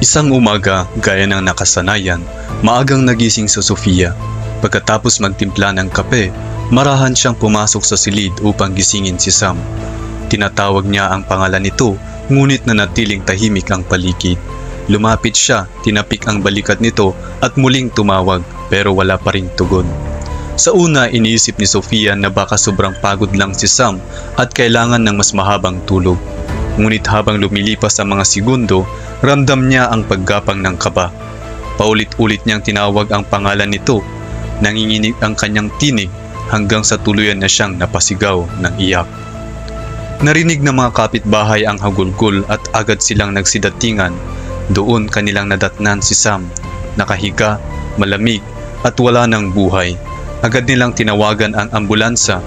Isang umaga, gaya ng nakasanayan, maagang nagising si Sofia. Pagkatapos magtimpla ng kape, marahan siyang pumasok sa silid upang gisingin si Sam. Tinatawag niya ang pangalan nito, ngunit nanatiling tahimik ang paligid. Lumapit siya, tinapik ang balikat nito at muling tumawag, pero wala pa ring tugon. Sa una, iniisip ni Sofia na baka sobrang pagod lang si Sam at kailangan ng mas mahabang tulog. Ngunit habang lumilipas ang mga segundo, ramdam niya ang paggapang ng kaba. Paulit-ulit niyang tinawag ang pangalan nito. Nanginginig ang kanyang tinig hanggang sa tuluyan na siyang napasigaw ng iyak. Narinig ng mga kapitbahay ang hagulgol at agad silang nagsidatingan. Doon kanilang nadatnan si Sam, nakahiga, malamig at wala ng buhay. Agad nilang tinawagan ang ambulansa.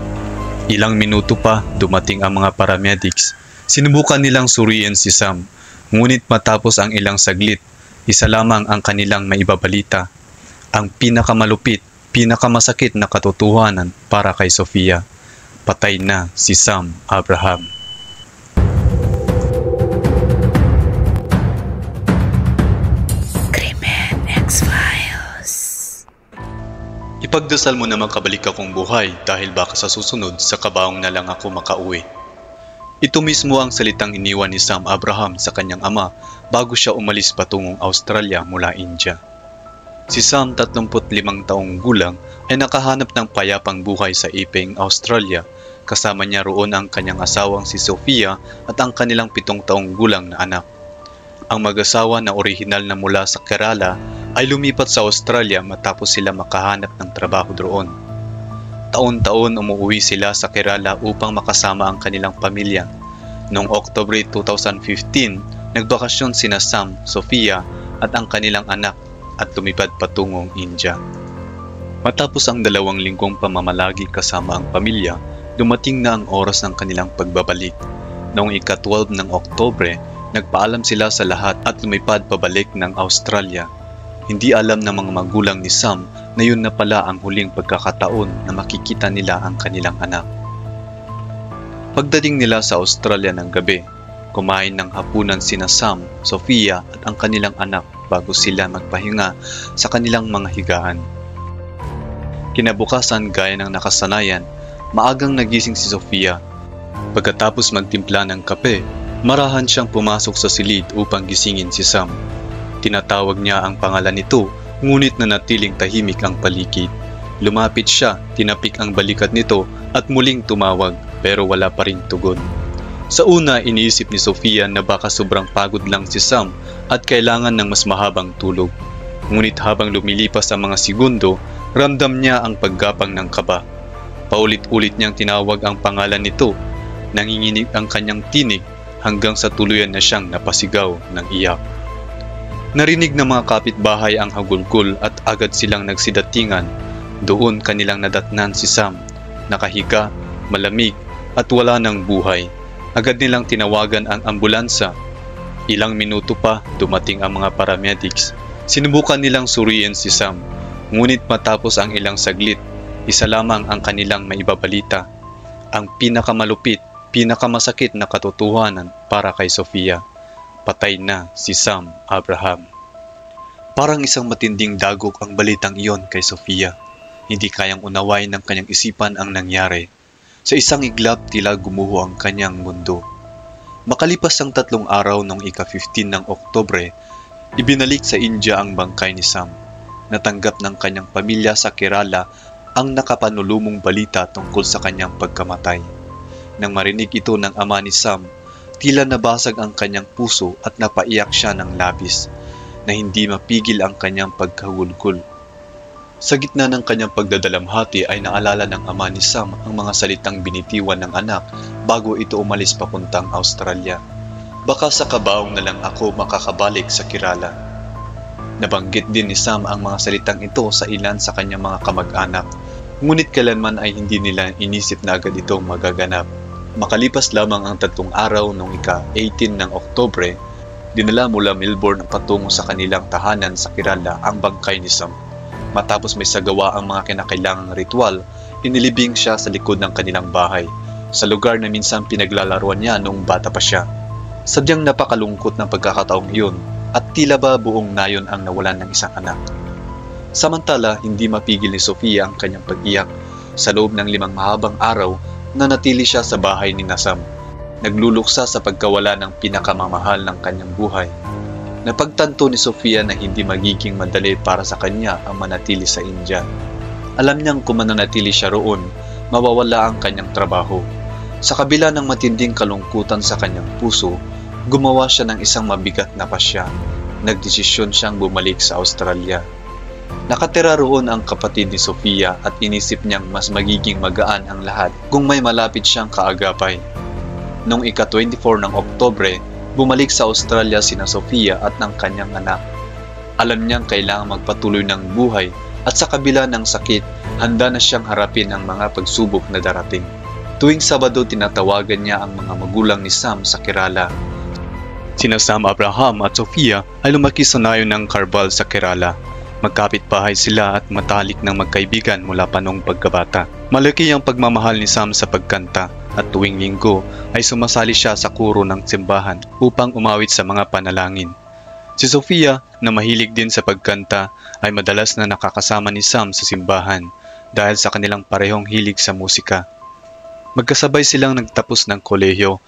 Ilang minuto pa dumating ang mga paramedics. Sinubukan nilang suriin si Sam, ngunit matapos ang ilang saglit, isa lamang ang kanilang maibabalita. Ang pinakamalupit, pinakamasakit na katotohanan para kay Sofia. Patay na si Sam Abraham. Ipagdasal mo na makabalik akong buhay dahil baka sa susunod sa kabaong na lang ako makauwi. Ito mismo ang salitang iniwan ni Sam Abraham sa kanyang ama bago siya umalis patungong Australia mula India. Si Sam, 35 taong gulang, ay nakahanap ng payapang buhay sa Iping, Australia. Kasama niya roon ang kanyang asawang si Sofia at ang kanilang 7 taong gulang na anak. Ang mag-asawa na orihinal na mula sa Kerala ay lumipat sa Australia matapos sila makahanap ng trabaho doon. Taon-taon umuwi sila sa Kerala upang makasama ang kanilang pamilya. Noong October 2015, nagbakasyon sina Sam, Sofia at ang kanilang anak at lumipad patungong India. Matapos ang 2 linggong pamamalagi kasama ang pamilya, dumating na ang oras ng kanilang pagbabalik. Noong ika-12 ng Oktubre, nagpaalam sila sa lahat at lumipad pabalik ng Australia. Hindi alam ng mga magulang ni Sam na yun na pala ang huling pagkakataon na makikita nila ang kanilang anak. Pagdating nila sa Australia ng gabi, kumain ng hapunan sina Sam, Sofia at ang kanilang anak bago sila magpahinga sa kanilang mga higaan. Kinabukasan, gaya ng nakasanayan, maagang nagising si Sofia. Pagkatapos magtimpla ng kape, marahan siyang pumasok sa silid upang gisingin si Sam. Tinatawag niya ang pangalan nito, ngunit nanatiling tahimik ang paligid. Lumapit siya, tinapik ang balikat nito at muling tumawag, pero wala pa ring tugon. Sa una, iniisip ni Sofia na baka sobrang pagod lang si Sam at kailangan ng mas mahabang tulog. Ngunit habang lumilipas ang mga segundo, ramdam niya ang paggapang ng kaba. Paulit-ulit niyang tinawag ang pangalan nito. Nanginginig ang kanyang tinig hanggang sa tuluyan na siyang napasigaw ng iyak. Narinig ng mga kapitbahay ang hagulgol at agad silang nagsidatingan. Doon kanilang nadatnan si Sam, nakahiga, malamig at wala ng buhay. Agad nilang tinawagan ang ambulansa. Ilang minuto pa dumating ang mga paramedics. Sinubukan nilang suriin si Sam, ngunit matapos ang ilang saglit, isa lamang ang kanilang maibabalita. Ang pinakamalupit, pinakamasakit na katotohanan para kay Sofia. Patay na si Sam Abraham. Parang isang matinding dagok ang balitang iyon kay Sofia. Hindi kayang unawain ng kanyang isipan ang nangyari. Sa isang iglap, tila gumuho ang kanyang mundo. Makalipas ang 3 araw noong ika-15 ng Oktubre, ibinalik sa India ang bangkay ni Sam. Natanggap ng kanyang pamilya sa Kerala ang nakapanulumong balita tungkol sa kanyang pagkamatay. Nang marinig ito ng ama ni Sam, tila nabasag ang kanyang puso at napaiyak siya ng labis na hindi mapigil ang kanyang pagkahulgol. Sa gitna ng kanyang pagdadalamhati ay naalala ng ama ni Sam ang mga salitang binitiwan ng anak bago ito umalis papuntang Australia. Baka sa kabaong na lang ako makakabalik sa Kerala. Nabanggit din ni Sam ang mga salitang ito sa ilan sa kanyang mga kamag-anak, ngunit kailanman ay hindi nila inisip na agad itong magaganap. Makalipas lamang ang 3 araw noong ika-18 ng Oktubre, dinala mula Melbourne patungo sa kanilang tahanan sa Kerala ang bangkay ni Sam. Matapos may sagawa ang mga kinakailangang ritual, inilibing siya sa likod ng kanilang bahay, sa lugar na minsan pinaglalaruan niya noong bata pa siya. Sadyang napakalungkot ng pagkakataong iyon, at tila ba buong nayon ang nawalan ng isang anak. Samantala, hindi mapigil ni Sofia ang kanyang pag-iyak. Sa loob ng 5 mahabang araw, nanatili siya sa bahay ni Sam. Nagluluksa sa pagkawala ng pinakamamahal ng kanyang buhay. Napagtanto ni Sofia na hindi magiging madali para sa kanya ang manatili sa India. Alam niyang kung mananatili siya roon, mawawala ang kanyang trabaho. Sa kabila ng matinding kalungkutan sa kanyang puso, gumawa siya ng isang mabigat na pasya. Nagdesisyon siyang bumalik sa Australia. Nakatira roon ang kapatid ni Sofia at inisip niyang mas magiging magaan ang lahat kung may malapit siyang kaagapay. Noong ika-24 ng Oktubre, bumalik sa Australia sina Sofia at ng kanyang anak. Alam niyang kailangang magpatuloy ng buhay at sa kabila ng sakit, handa na siyang harapin ang mga pagsubok na darating. Tuwing Sabado, tinatawagan niya ang mga magulang ni Sam sa Kerala. Sina Sam Abraham at Sofia ay lumaki sa nayon ng Karbal sa Kerala. Magkapit-bahay sila at matalik ng magkaibigan mula pa noong pagkabata. Malaki ang pagmamahal ni Sam sa pagkanta at tuwing linggo ay sumasali siya sa kuro ng simbahan upang umawit sa mga panalangin. Si Sofia, na mahilig din sa pagkanta, ay madalas na nakakasama ni Sam sa simbahan dahil sa kanilang parehong hilig sa musika. Magkasabay silang nagtapos ng kolehiyo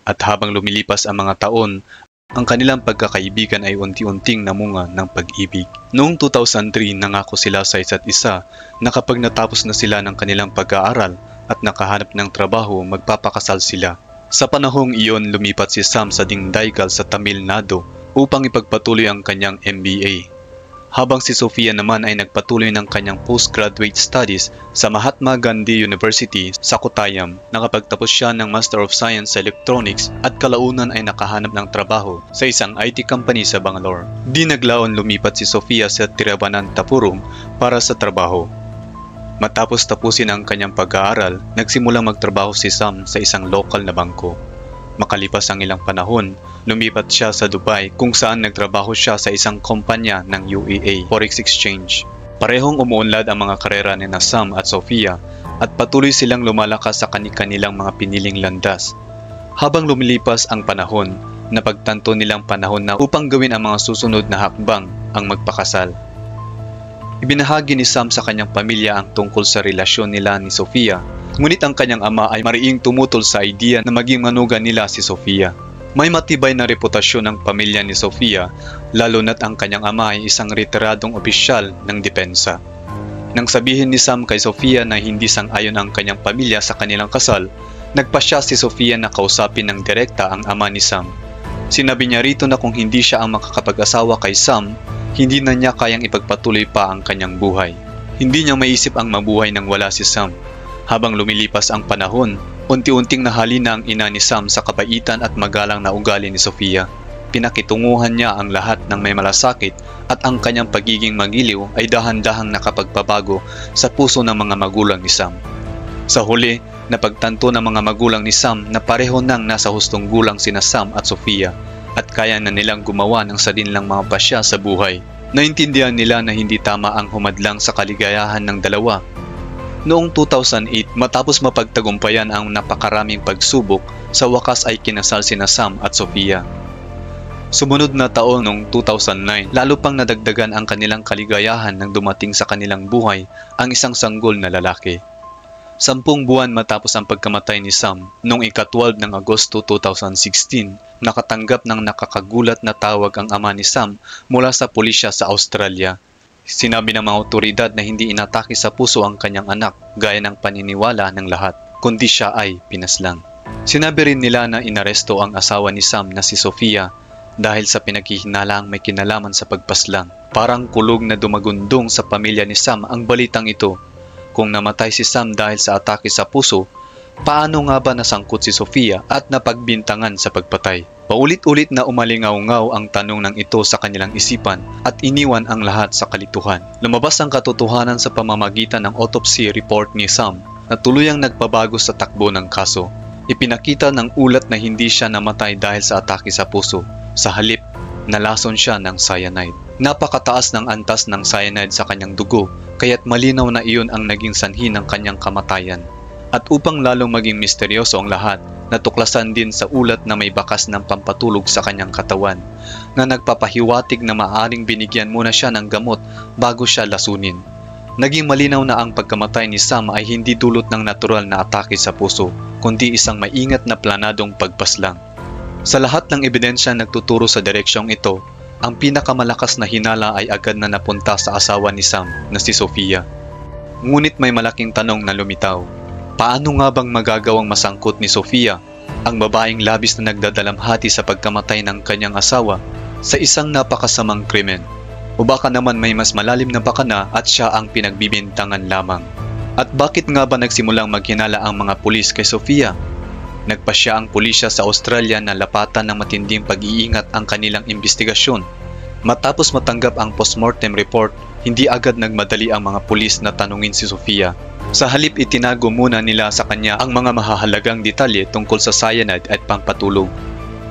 at habang lumilipas ang mga taon, ang kanilang pagkakaibigan ay unti-unting namunga ng pag-ibig. Noong 2003, nangako sila sa isa't isa na kapag natapos na sila ng kanilang pag-aaral at nakahanap ng trabaho, magpapakasal sila. Sa panahong iyon, lumipat si Sam sa Dingdaigal sa Tamil Nadu upang ipagpatuloy ang kanyang MBA. Habang si Sofia naman ay nagpatuloy ng kanyang postgraduate studies sa Mahatma Gandhi University sa Kottayam. Nakapagtapos siya ng Master of Science sa Electronics at kalaunan ay nakahanap ng trabaho sa isang IT company sa Bangalore. Di naglaon lumipat si Sofia sa Tiruvananthapuram para sa trabaho. Matapos tapusin ang kanyang pag-aaral, nagsimulang magtrabaho si Sam sa isang lokal na bangko. Makalipas ang ilang panahon, lumipat siya sa Dubai kung saan nagtrabaho siya sa isang kumpanya ng UEA Forex Exchange. Parehong umuunlad ang mga karera ni Sam at Sofia at patuloy silang lumalakas sa kanilang mga piniling landas. Habang lumilipas ang panahon, napagtanto nilang panahon na upang gawin ang mga susunod na hakbang ang magpakasal. Ibinahagi ni Sam sa kanyang pamilya ang tungkol sa relasyon nila ni Sofia. Ngunit ang kanyang ama ay mariing tumutol sa idea na maging manugan nila si Sofia. May matibay na reputasyon ng pamilya ni Sofia, lalo na't ang kanyang ama ay isang retiradong opisyal ng depensa. Nang sabihin ni Sam kay Sofia na hindi sang-ayon ang kanyang pamilya sa kanilang kasal, nagpasya si Sofia na kausapin ng direkta ang ama ni Sam. Sinabi niya rito na kung hindi siya ang makakapag-asawa kay Sam, hindi na niya kayang ipagpatuloy pa ang kanyang buhay. Hindi niya maisip ang mabuhay nang wala si Sam. Habang lumilipas ang panahon, unti-unting nahalina ang ina ni Sam sa kabaitan at magalang na ugali ni Sofia. Pinakitunguhan niya ang lahat ng may malasakit at ang kanyang pagiging magiliw ay dahan-dahang nakapagpabago sa puso ng mga magulang ni Sam. Sa huli, napagtanto ng mga magulang ni Sam na pareho nang nasa hustong gulang sina Sam at Sofia at kaya na nilang gumawa ng sarinilang mga pasya sa buhay. Naintindihan nila na hindi tama ang humadlang sa kaligayahan ng dalawa. Noong 2008, matapos mapagtagumpayan ang napakaraming pagsubok, sa wakas ay kinasal sina Sam at Sofia. Sumunod na taon noong 2009, lalo pang nadagdagan ang kanilang kaligayahan nang dumating sa kanilang buhay ang isang sanggol na lalaki. 10 buwan matapos ang pagkamatay ni Sam, noong ika-12 ng Agosto 2016, nakatanggap ng nakakagulat na tawag ang ama ni Sam mula sa pulisya sa Australia. Sinabi ng mga otoridad na hindi inatake sa puso ang kanyang anak gaya ng paniniwala ng lahat, kundi siya ay pinaslang. Sinabi rin nila na inaresto ang asawa ni Sam na si Sofia dahil sa pinaghihinalaang may kinalaman sa pagpaslang. Parang kulog na dumagundong sa pamilya ni Sam ang balitang ito. Kung namatay si Sam dahil sa atake sa puso, paano nga ba nasangkot si Sofia at napagbintangan sa pagpatay? Paulit-ulit na umalingaw-ngaw ang tanong ng ito sa kanilang isipan at iniwan ang lahat sa kalituhan. Lumabas ang katotohanan sa pamamagitan ng autopsy report ni Sam na tuluyang nagpabago sa takbo ng kaso. Ipinakita ng ulat na hindi siya namatay dahil sa atake sa puso. Sa halip, nalason siya ng cyanide. Napakataas ng antas ng cyanide sa kanyang dugo, kaya't malinaw na iyon ang naging sanhi ng kanyang kamatayan. At upang lalong maging misteryoso ang lahat, Natuklasan din sa ulat na may bakas ng pampatulog sa kanyang katawan na nagpapahiwatig na maaaring binigyan muna siya ng gamot bago siya lasunin. Naging malinaw na ang pagkamatay ni Sam ay hindi dulot ng natural na atake sa puso, kundi isang maingat na planadong pagpaslang. Sa lahat ng ebidensya nagtuturo sa direksyong ito, ang pinakamalakas na hinala ay agad na napunta sa asawa ni Sam na si Sofia. Ngunit may malaking tanong na lumitaw. Paano nga bang magagawang masangkot ni Sofia, ang babaeng labis na nagdadalamhati sa pagkamatay ng kanyang asawa, sa isang napakasamang krimen? O baka naman may mas malalim na bakana at siya ang pinagbibintangan lamang? At bakit nga ba nagsimulang maghinala ang mga pulis kay Sofia? Nagpasya ang pulisya sa Australia na lapatan ng matinding pag-iingat ang kanilang investigasyon. Matapos matanggap ang postmortem report, hindi agad nagmadali ang mga pulis na tanungin si Sofia. Sa halip itinago muna nila sa kanya ang mga mahahalagang detalye tungkol sa cyanide at pampatulog.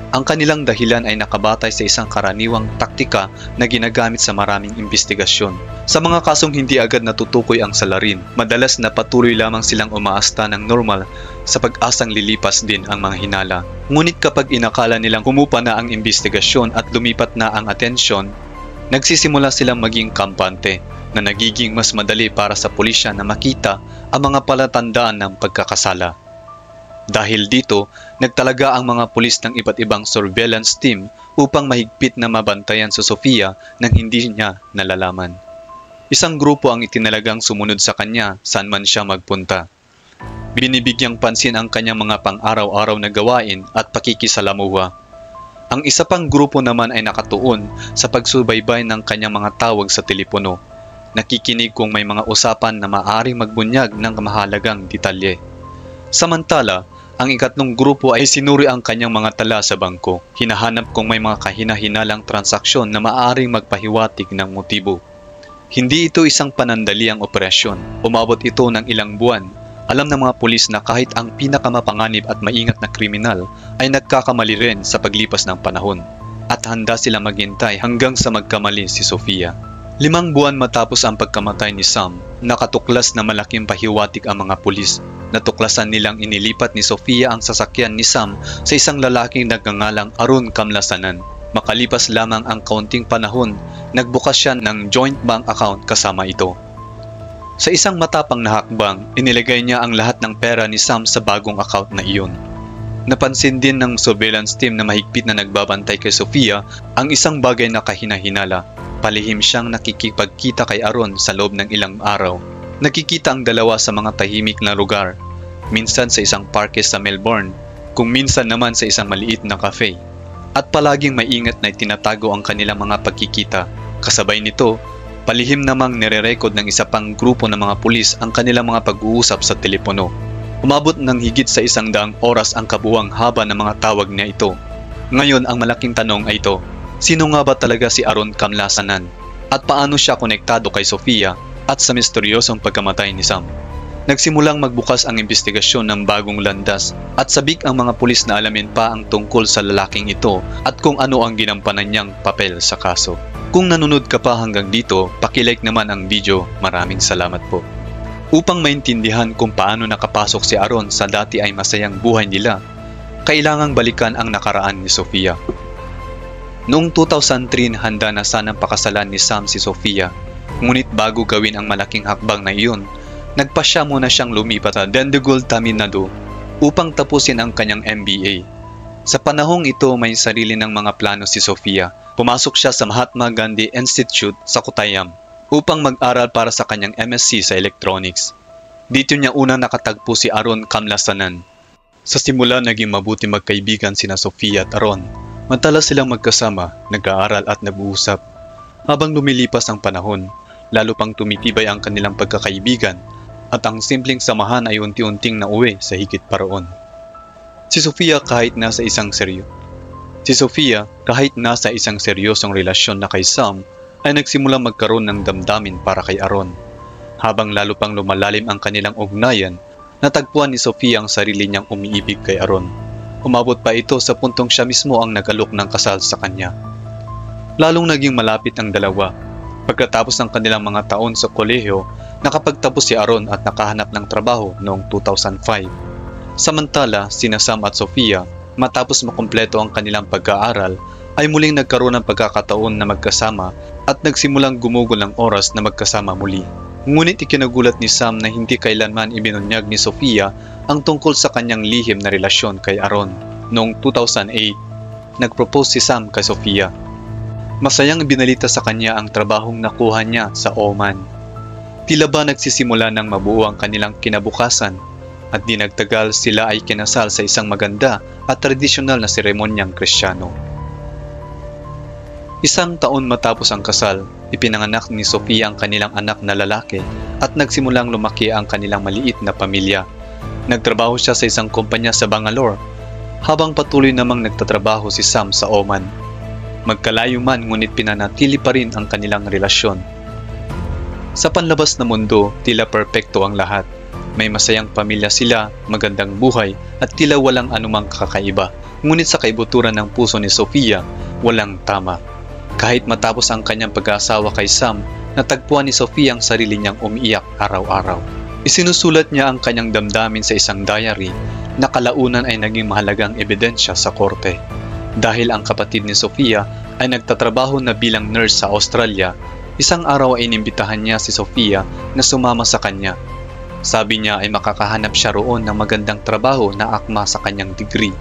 Ang kanilang dahilan ay nakabatay sa isang karaniwang taktika na ginagamit sa maraming investigasyon. Sa mga kasong hindi agad natutukoy ang salarin, madalas na patuloy lamang silang umaasta ng normal sa pag-asang lilipas din ang mga hinala. Ngunit kapag inakala nilang humupa na ang investigasyon at lumipat na ang atensyon, nagsisimula silang maging kampante na nagiging mas madali para sa pulisya na makita ang mga palatandaan ng pagkakasala. Dahil dito, nagtalaga ang mga pulis ng iba't ibang surveillance team upang mahigpit na mabantayan si Sofia nang hindi niya nalalaman. Isang grupo ang itinalagang sumunod sa kanya saan man siya magpunta. Binibigyang pansin ang kanyang mga pang-araw-araw na gawain at pakikisalamuha. Ang isa pang grupo naman ay nakatuon sa pagsubaybay ng kanyang mga tawag sa telepono. Nakikinig kung may mga usapan na maaaring magbunyag ng mahalagang detalye. Samantala, ang ikatlong grupo ay sinuri ang kanyang mga tala sa bangko. Hinahanap kung may mga kahina-hinalang transaksyon na maaaring magpahiwatig ng motibo. Hindi ito isang panandaliang operasyon. Umabot ito ng ilang buwan. Alam ng mga pulis na kahit ang pinakamapanganib at maingat na kriminal ay nagkakamali rin sa paglipas ng panahon. At handa sila maghintay hanggang sa magkamali si Sofia. 5 buwan matapos ang pagkamatay ni Sam, nakatuklas na malaking pahiwatig ang mga pulis. Natuklasan nilang inilipat ni Sofia ang sasakyan ni Sam sa isang lalaking nagngangalang Arun Kamlasanan. Makalipas lamang ang kaunting panahon, nagbukas siya ng joint bank account kasama ito. Sa isang matapang na hakbang, inilagay niya ang lahat ng pera ni Sam sa bagong account na iyon. Napansin din ng surveillance team na mahigpit na nagbabantay kay Sofia ang isang bagay na kahina-hinala. Palihim siyang nakikipagkita kay Aron sa loob ng ilang araw. Nakikita ang dalawa sa mga tahimik na lugar, minsan sa isang parke sa Melbourne, kung minsan naman sa isang maliit na cafe. At palaging maingat na itinatago ang kanilang mga pagkikita. Kasabay nito, palihim namang nire-record ng isa pang grupo ng mga pulis ang kanilang mga pag-uusap sa telepono. Umabot ng higit sa 100 oras ang kabuuang haba ng mga tawag niya ito. Ngayon ang malaking tanong ay ito, sino nga ba talaga si Arun Kamlasanan? At paano siya konektado kay Sofia at sa misteryosong pagkamatay ni Sam? Nagsimulang magbukas ang investigasyon ng bagong landas at sabik ang mga pulis na alamin pa ang tungkol sa lalaking ito at kung ano ang ginampanan niyang papel sa kaso. Kung nanonood ka pa hanggang dito, pakilike naman ang video. Maraming salamat po. Upang maintindihan kung paano nakapasok si Aron sa dati ay masayang buhay nila, kailangang balikan ang nakaraan ni Sofia. Noong 2003 handa na sanang pakasalan ni Sam si Sofia, ngunit bago gawin ang malaking hakbang na iyon, nagpasya muna siyang lumipat sa Dandenong, Tamil Nadu upang tapusin ang kanyang MBA. Sa panahong ito may sarili ng mga plano si Sofia. Pumasok siya sa Mahatma Gandhi Institute sa Kottayam upang mag-aral para sa kanyang MSc sa Electronics. Dito niya unang nakatagpo si Arun Kamlasanan. Sa simula naging mabuti magkaibigan sina Sofia at Aron. Madalas silang magkasama, nag-aaral at nag-uusap. Habang lumilipas ang panahon, lalo pang tumitibay ang kanilang pagkakaibigan at ang simpleng samahan ay unti-unting nauwi sa higit pa roon. Si Sofia kahit nasa isang seryosong relasyon na kay Sam, ay nagsimulang magkaroon ng damdamin para kay Aron. Habang lalo pang lumalalim ang kanilang ugnayan, natagpuan ni Sofia ang sarili niyang umiibig kay Aron. Umabot pa ito sa puntong siya mismo ang nag-alok ng kasal sa kanya. Lalong naging malapit ang dalawa. Pagkatapos ng kanilang mga taon sa kolehiyo, nakapagtapos si Aron at nakahanap ng trabaho noong 2005. Samantala, sina Sam at Sofia, matapos makumpleto ang kanilang pag-aaral, ay muling nagkaroon ng pagkakataon na magkasama at nagsimulang gumugol ng oras na magkasama muli. Ngunit ikinagulat ni Sam na hindi kailanman ibinunyag ni Sofia ang tungkol sa kanyang lihim na relasyon kay Aaron. Noong 2008, nag-propose si Sam kay Sofia. Masayang binalita sa kanya ang trabahong nakuha niya sa Oman. Tila ba nagsisimula ng mabuo ang kanilang kinabukasan at di nagtagal sila ay kinasal sa isang maganda at tradisyonal na seremonyang Kristiyano. Isang taon matapos ang kasal, ipinanganak ni Sofia ang kanilang anak na lalaki at nagsimulang lumaki ang kanilang maliit na pamilya. Nagtrabaho siya sa isang kumpanya sa Bangalore, habang patuloy namang nagtatrabaho si Sam sa Oman. Magkalayo man ngunit pinanatili pa rin ang kanilang relasyon. Sa panlabas na mundo, tila perpekto ang lahat. May masayang pamilya sila, magandang buhay at tila walang anumang kakaiba. Ngunit sa kaibuturan ng puso ni Sofia, walang tama. Kahit matapos ang kanyang pag-aasawa kay Sam, natagpuan ni Sofia ang sarili niyang umiiyak araw-araw. Isinusulat niya ang kanyang damdamin sa isang diary na kalaunan ay naging mahalagang ebidensya sa korte. Dahil ang kapatid ni Sofia ay nagtatrabaho na bilang nurse sa Australia, isang araw ay inimbitahan niya si Sofia na sumama sa kanya. Sabi niya ay makakahanap siya roon ng magandang trabaho na akma sa kanyang degree.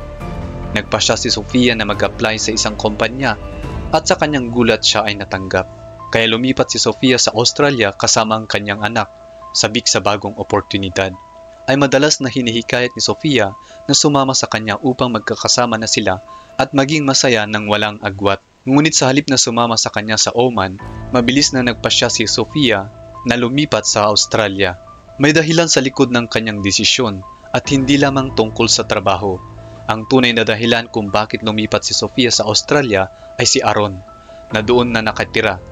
Nagpa siya si Sofia na mag-apply sa isang kumpanya at sa kanyang gulat siya ay natanggap. Kaya lumipat si Sofia sa Australia kasama ang kanyang anak, sabik sa bagong oportunidad. Ay madalas na hinihikayat ni Sofia na sumama sa kanya upang magkakasama na sila at maging masaya nang walang agwat. Ngunit sa halip na sumama sa kanya sa Oman, mabilis na nagpasya si Sofia na lumipat sa Australia. May dahilan sa likod ng kanyang desisyon at hindi lamang tungkol sa trabaho. Ang tunay na dahilan kung bakit lumipat si Sofia sa Australia ay si Aaron, na doon na nakatira.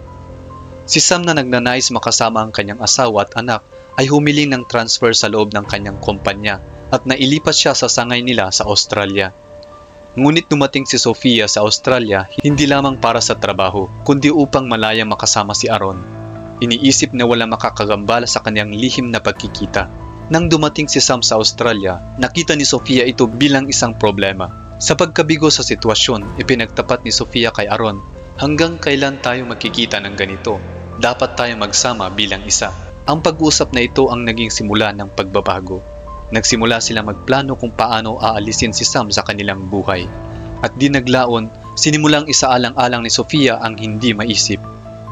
Si Sam na nagnanais makasama ang kanyang asawa at anak ay humiling ng transfer sa loob ng kanyang kumpanya at nailipat siya sa sangay nila sa Australia. Ngunit dumating si Sofia sa Australia hindi lamang para sa trabaho, kundi upang malayang makasama si Aaron. Iniisip na wala makakagambala sa kanyang lihim na pagkikita. Nang dumating si Sam sa Australia, nakita ni Sofia ito bilang isang problema. Sa pagkabigo sa sitwasyon, ipinagtapat ni Sofia kay Aaron, hanggang kailan tayo magkikita ng ganito? Dapat tayo magsama bilang isa. Ang pag-uusap na ito ang naging simula ng pagbabago. Nagsimula sila magplano kung paano aalisin si Sam sa kanilang buhay. At di naglaon, sinimulang isaalang-alang ni Sofia ang hindi maisip.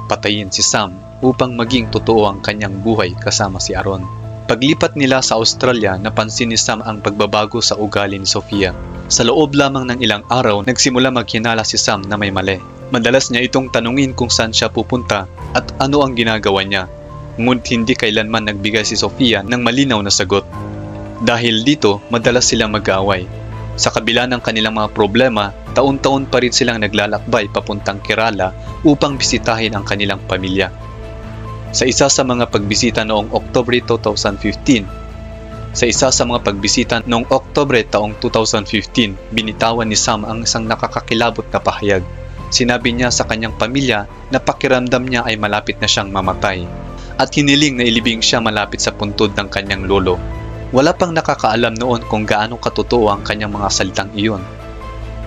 Patayin si Sam upang maging totoo ang kanyang buhay kasama si Aaron. Paglipat nila sa Australia, napansin ni Sam ang pagbabago sa ugali ni Sofia. Sa loob lamang ng ilang araw, nagsimula maghinala si Sam na may mali. Madalas niya itong tanungin kung saan siya pupunta at ano ang ginagawa niya. Ngunit hindi kailanman nagbigay si Sofia ng malinaw na sagot. Dahil dito, madalas silang mag-aaway. Sa kabila ng kanilang mga problema, taon-taon pa rin silang naglalakbay papuntang Kerala upang bisitahin ang kanilang pamilya. Sa isa sa mga pagbisita noong Oktubre 2015, taong 2015, binitawan ni Sam ang isang nakakakilabot na pahayag. Sinabi niya sa kanyang pamilya na pakiramdam niya ay malapit na siyang mamatay at hiniling na ilibing siya malapit sa puntod ng kanyang lolo. Wala pang nakakaalam noon kung gaano katotoo ang kanyang mga salitang iyon.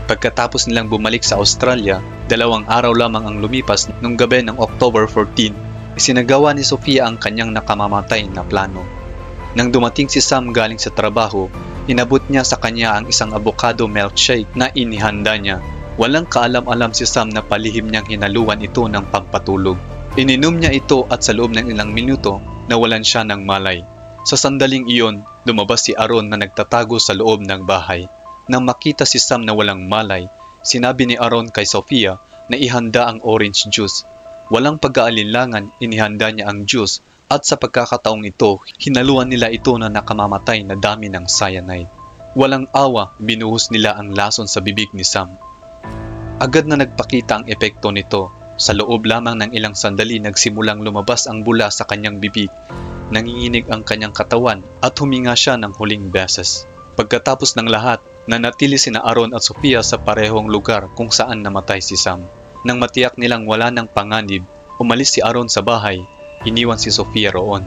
Pagkatapos nilang bumalik sa Australia, 2 araw lamang ang lumipas nung gabi ng October 14, isinagawa ni Sofia ang kanyang nakamamatay na plano. Nang dumating si Sam galing sa trabaho, inabot niya sa kanya ang isang avocado milkshake na inihanda niya. Walang kaalam-alam si Sam na palihim niyang hinaluan ito ng pampatulog. Ininom niya ito at sa loob ng ilang minuto, nawalan siya ng malay. Sa sandaling iyon, lumabas si Aaron na nagtatago sa loob ng bahay. Nang makita si Sam na walang malay, sinabi ni Aaron kay Sofia na ihanda ang orange juice. Walang pag-aalinlangan, inihanda niya ang juice at sa pagkakataong ito, hinaluan nila ito na nakamamatay na dami ng cyanide. Walang awa, binuhos nila ang lason sa bibig ni Sam. Agad na nagpakita ang epekto nito. Sa loob lamang ng ilang sandali, nagsimulang lumabas ang bula sa kanyang bibig. Nanginginig ang kanyang katawan at huminga siya ng huling beses. Pagkatapos ng lahat, nanatili sina Aaron at Sofia sa parehong lugar kung saan namatay si Sam. Nang matiyak nilang wala ng panganib, umalis si Aaron sa bahay, iniwan si Sofia roon.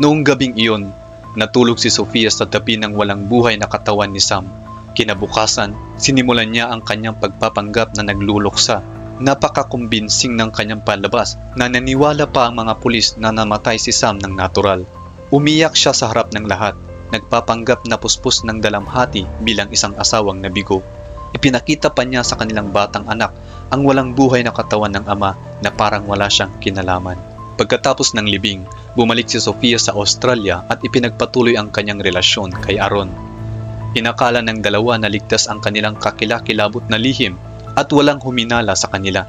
Noong gabing iyon, Natulog si Sofia sa tabi ng walang buhay na katawan ni Sam. Kinabukasan, sinimulan niya ang kanyang pagpapanggap na nagluluksa. Napakakumbinsing ng kanyang palabas na naniwala pa ang mga pulis na namatay si Sam ng natural. Umiyak siya sa harap ng lahat, nagpapanggap na puspos ng dalamhati bilang isang asawang nabigo. Ipinakita pa niya sa kanilang batang anak ang walang buhay na katawan ng ama na parang wala siyang kinalaman. Pagkatapos ng libing, bumalik si Sofia sa Australia at ipinagpatuloy ang kanyang relasyon kay Aaron. Inakala ng dalawa na ligtas ang kanilang kakilakilabot na lihim at walang huminala sa kanila.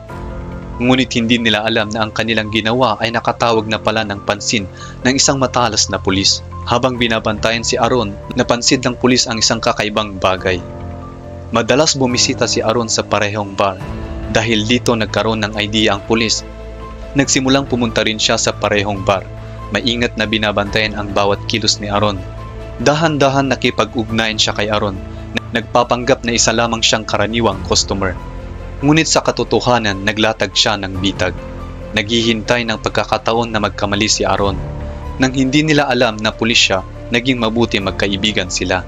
Ngunit hindi nila alam na ang kanilang ginawa ay nakatawag na pala ng pansin ng isang matalas na pulis. Habang binabantayan si Aaron, napansin ng pulis ang isang kakaibang bagay. Madalas bumisita si Aaron sa parehong bar. Dahil dito nagkaroon ng idea ang pulis. Nagsimulang pumunta rin siya sa parehong bar. Maingat na binabantayan ang bawat kilos ni Aaron. Dahan-dahan nakipag-ugnayan siya kay Aaron. Nagpapanggap na isa lamang siyang karaniwang customer. Ngunit sa katotohanan, naglatag siya ng bitag. Naghihintay ng pagkakataon na magkamali si Aaron. Nang hindi nila alam na pulis siya, naging mabuti magkaibigan sila.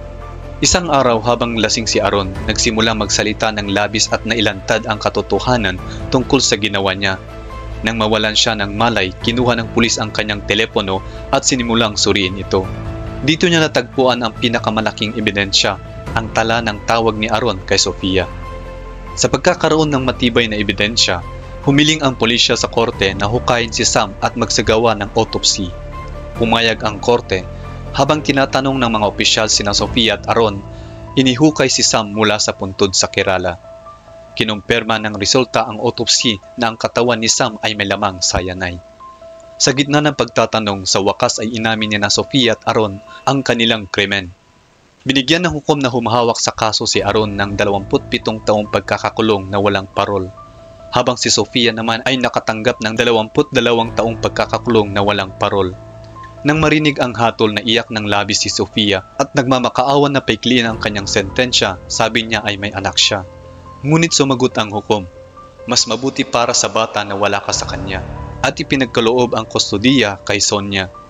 Isang araw habang lasing si Aaron, nagsimula magsalita ng labis at nailantad ang katotohanan tungkol sa ginawa niya. Nang mawalan siya ng malay, kinuha ng pulis ang kanyang telepono at sinimulang suriin ito. Dito niya natagpuan ang pinakamalaking ebidensya, ang tala ng tawag ni Aaron kay Sofia. Sa pagkakaroon ng matibay na ebidensya, humiling ang pulisya sa korte na hukayin si Sam at magsagawa ng autopsy. Pumayag ang korte. Habang tinatanong ng mga opisyal sina Sofia at Aaron, inihukay si Sam mula sa puntod sa Kerala. Kinumpirma ng resulta ang autopsy na ang katawan ni Sam ay may lamang cyanide. Sa gitna ng pagtatanong, sa wakas ay inamin ni na Sofia at Aaron ang kanilang krimen. Binigyan ng hukom na humahawak sa kaso si Aaron ng 27 taong pagkakakulong na walang parol, habang si Sofia naman ay nakatanggap ng 22 taong pagkakakulong na walang parol. Nang marinig ang hatol na iyak ng labis si Sofia at nagmamakaawan na paikliin ang kanyang sentensya, sabi niya ay may anak siya. Ngunit sumagot ang hukom, mas mabuti para sa bata na wala ka sa kanya, at ipinagkaloob ang kustodiya kay Sonia.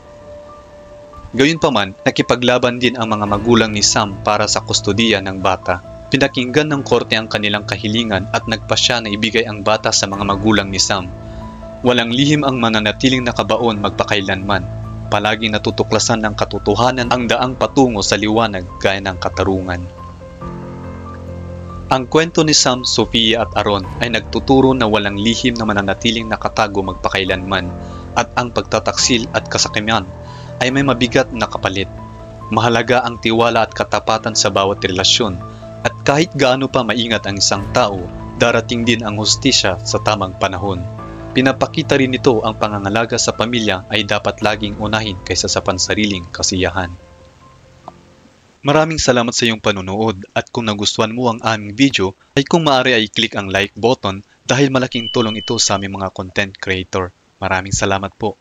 Gayunpaman, nakipaglaban din ang mga magulang ni Sam para sa kustodiya ng bata. Pinakinggan ng korte ang kanilang kahilingan at nagpasya na ibigay ang bata sa mga magulang ni Sam. Walang lihim ang mananatiling nakabaon magpakailanman. Palaging natutuklasan ng katotohanan ang daang patungo sa liwanag gaya ng katarungan. Ang kwento ni Sam, Sofia at Aaron ay nagtuturo na walang lihim na mananatiling nakatago magpakailanman at ang pagtataksil at kasakiman ay may mabigat na kapalit. Mahalaga ang tiwala at katapatan sa bawat relasyon at kahit gaano pa maingat ang isang tao, darating din ang hustisya sa tamang panahon. Pinapakita rin nito ang pangangalaga sa pamilya ay dapat laging unahin kaysa sa pansariling kasiyahan. Maraming salamat sa iyong panunood at kung nagustuhan mo ang aming video ay kung maaari ay click ang like button dahil malaking tulong ito sa aming mga content creator. Maraming salamat po.